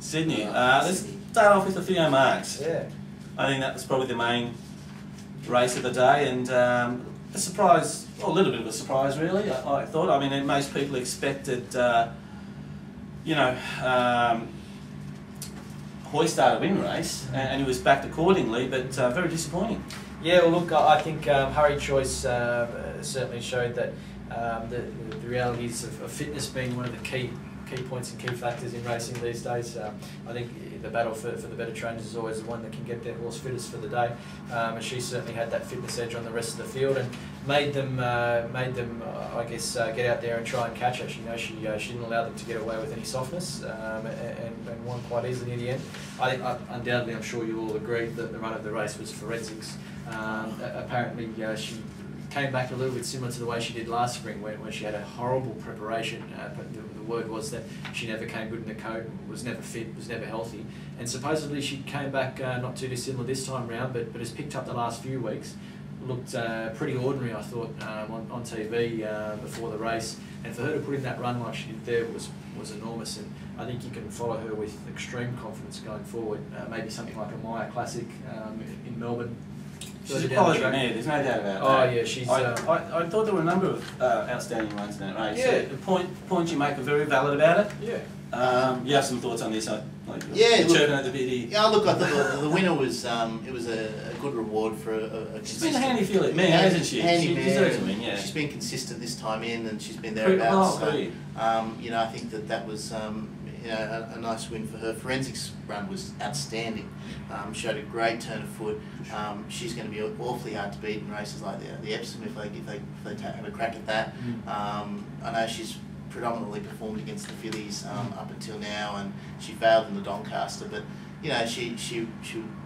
Sydney. Let's start off with the Theo marks. Yeah. I think that was probably the main race of the day, and a surprise, or a little bit of a surprise really, I thought. I mean, most people expected, you know, Hoystar to win the race, and he was backed accordingly, but very disappointing. Yeah, well look, I think Hurry Choice certainly showed that the realities of fitness being one of the key points and key factors in racing these days. I think the battle for the better trainers is always the one that can get their horse fittest for the day, and she certainly had that fitness edge on the rest of the field and made them I guess get out there and try and catch it. You know, she didn't allow them to get away with any softness, and won quite easily in the end. I think undoubtedly, I'm sure you all agreed that the run of the race was forensics. Apparently she came back a little bit similar to the way she did last spring, when she had a horrible preparation. But the word was that she never came good in the coat, was never fit, was never healthy. And supposedly she came back not too dissimilar this time round, but has picked up the last few weeks. Looked pretty ordinary, I thought, on TV before the race. And for her to put in that run like she did there was enormous. And I think you can follow her with extreme confidence going forward. Maybe something like a Maya Classic in Melbourne. She's a quality mare, there's no doubt about that. Oh yeah, she's... I thought there were a number of outstanding runs in that race. Yeah. So the points you make are very valid about it. Yeah. You have some thoughts on this? Yeah, look, at the bit yeah, look, I thought the winner was it was a good reward for a she's been a handy filly mare, hasn't she? Handy she mare, deserves a win, yeah. She's been consistent this time in, and she's been thereabouts. So, you know, I think that was you know, a nice win for her. Forensics run was outstanding. Showed a great turn of foot. She's going to be awfully hard to beat in races like the Epsom if they have a crack at that. I know she's predominantly performed against the fillies up until now, and she failed in the Doncaster, but you know, she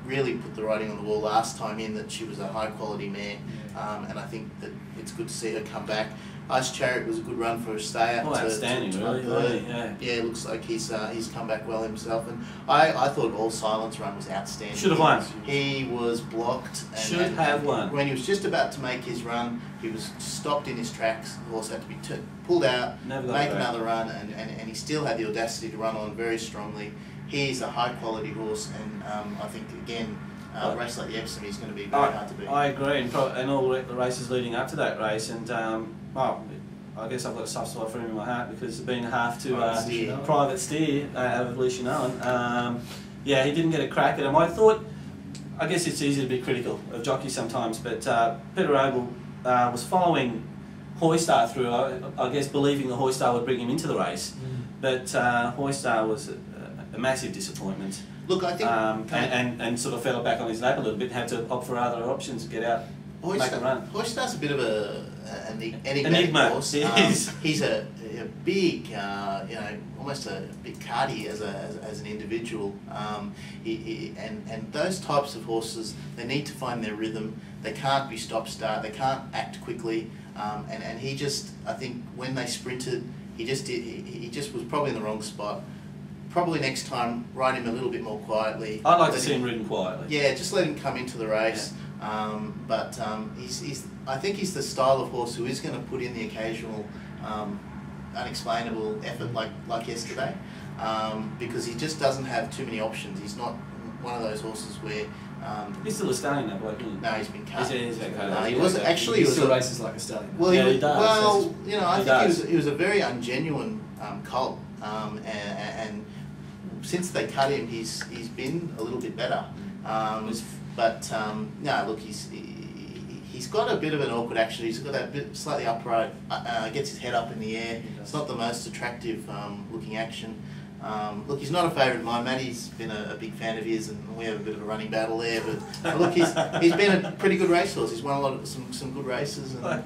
really put the writing on the wall last time in that she was a high quality mare, and I think that it's good to see her come back. Ice Chariot was a good run for a stay-up. Oh, outstanding, really. Yeah, it looks like he's come back well himself, and I thought All Silence run was outstanding. Should have won. He was blocked. And should have won. When he was just about to make his run, he was stopped in his tracks. The horse had to be pulled out, make another run, and he still had the audacity to run on very strongly. He's a high quality horse, and I think again, a race like the Epsom is going to be very hard to beat. I agree, and all the races leading up to that race, and well, I guess I've got a soft spot for him in my heart because being half to private steer out of Lucian Owen, yeah, he didn't get a crack at him. I guess it's easy to be critical of jockeys sometimes, but Peter Abel was following Hoystar through, I guess believing the Hoystar would bring him into the race, but Hoystar was a massive disappointment. Look, I think... and sort of fell back on his lap a little bit, had to opt for other options to get out, make a run. Hoystar's a bit of an enigma horse. He's a big, you know, almost a bit cardy as an individual. And those types of horses, they need to find their rhythm. They can't be stop-start. They can't act quickly. And he just, I think, when they sprinted, he just was probably in the wrong spot. Probably next time, ride him a little bit more quietly. I'd like to see him ridden quietly. Yeah, just let him come into the race. Yeah. I think he's the style of horse who is going to put in the occasional unexplainable effort like yesterday, because he just doesn't have too many options. He's not one of those horses where... he's still a stallion, though, isn't he? No, he's been cut. He's been cut. No, he was actually... He still races like a stallion. Well, yeah, he does. Well, you know, I think he was a very ungenuine colt, and since they cut him, he's been a little bit better. But no, look, he's got a bit of an awkward action. He's got that bit slightly upright, gets his head up in the air. It's not the most attractive looking action. Look, he's not a favourite of mine. Matty's been a big fan of his, and we have a bit of a running battle there. But look, he's been a pretty good racehorse. He's won a lot of some good races. And,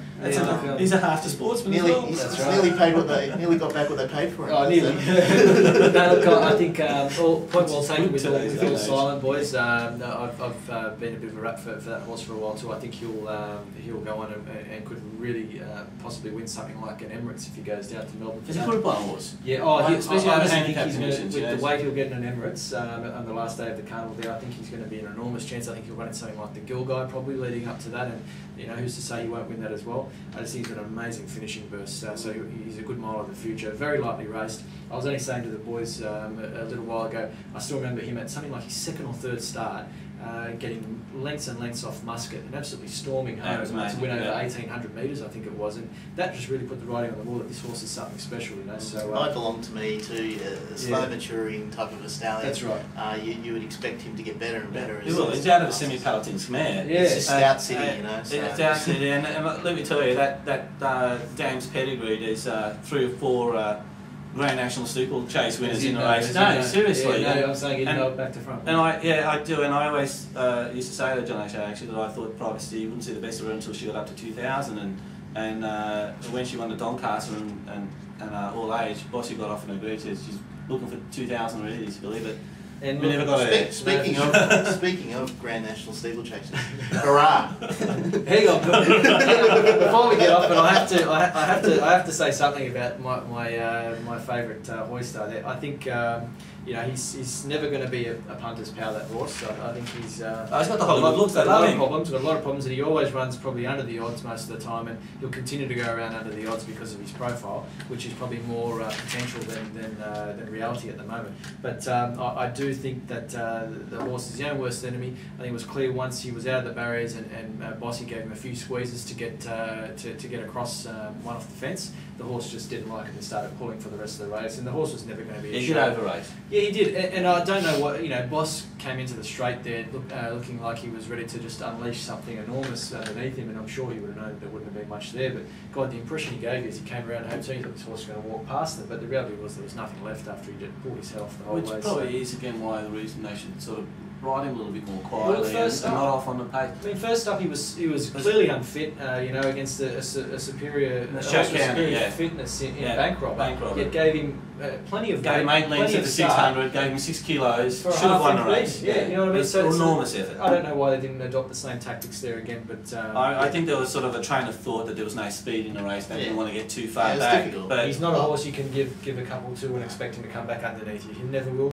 he's a half to sportsman as well. He's nearly paid what they got back what they paid for him. Oh, nearly. No, look, I think point well taken with All Silent, boys. I've been a bit of a rap for that horse for a while too. I think he'll go on and could really possibly win something like an Emirates if he goes down to Melbourne. Is he a good horse? Yeah. Oh, especially I think he's going to, with the weight he'll get in an Emirates on the last day of the carnival there, I think he's going to be an enormous chance. I think he'll run in something like the Gill Guide probably leading up to that, and you know, who's to say he won't win that as well. I just think he's got an amazing finishing burst, so he's a good mile of the future. Very lightly raced. I was only saying to the boys a little while ago, I still remember him at something like his second or third start, getting lengths and lengths off Muscat and absolutely storming home to win over 1,800 metres, I think it was, and that just really put the writing on the wall that this horse is something special, you know. So might belong to me too, a slow maturing type of a stallion. That's right. You would expect him to get better and better. He will. He's out of a semi-palatine mare. Yeah, it's Stout City, you know. So. It's Stout City, and let me tell you that Dame's pedigree. There's 3 or 4. Grand National Steeplechase winners in the race. No, seriously. Yeah, no, I'm saying you know back to front. And I do, and I always used to say to John O'Shea actually that I thought Private Steve wouldn't see the best of her until she got up to 2000, and when she won the Doncaster and all age, Bossy got off and agreed to. She's looking for 2000 already, to believe it. And we never got it. Speaking of Grand National Steeplechases, hurrah! Hang on, before we get off, but I have to say something about my favourite Hoystar there. I think you know, he's never going to be a punter's pal, that horse. So I think he's got the Hollywood looks. Got a lot of problems. Got a lot of problems, and he always runs probably under the odds most of the time, and he'll continue to go around under the odds because of his profile, which is probably more potential than reality at the moment. But I do think that the horse is his own worst enemy. I think it was clear once he was out of the barriers, and Bossy gave him a few squeezes to get across one off the fence. The horse just didn't like it and started pulling for the rest of the race, and the horse was never going to be. He did over-race. Yeah, he did, and I don't know what, you know, Boss came into the straight there looking like he was ready to just unleash something enormous underneath him, and I'm sure he would have known there wouldn't have been much there, but God, the impression he gave you as he came around home team, he thought this horse was going to walk past it, but the reality was there was nothing left after he just pulled his head off the whole way. Which probably is again why the reason they should sort of ride him a little bit more quietly and not off on the pace. I mean, first up he was clearly unfit, you know, against a superior fitness in Bankrob. It gave him plenty of gave him 8 lengths at the 600, gave him 6 kilos, should have won the race. Yeah, you know what I mean? So it's enormous effort. I don't know why they didn't adopt the same tactics there again, but I think there was sort of a train of thought that there was no speed in the race. They didn't want to get too far back. But he's not a horse you can give a couple to and expect him to come back underneath you. He never will.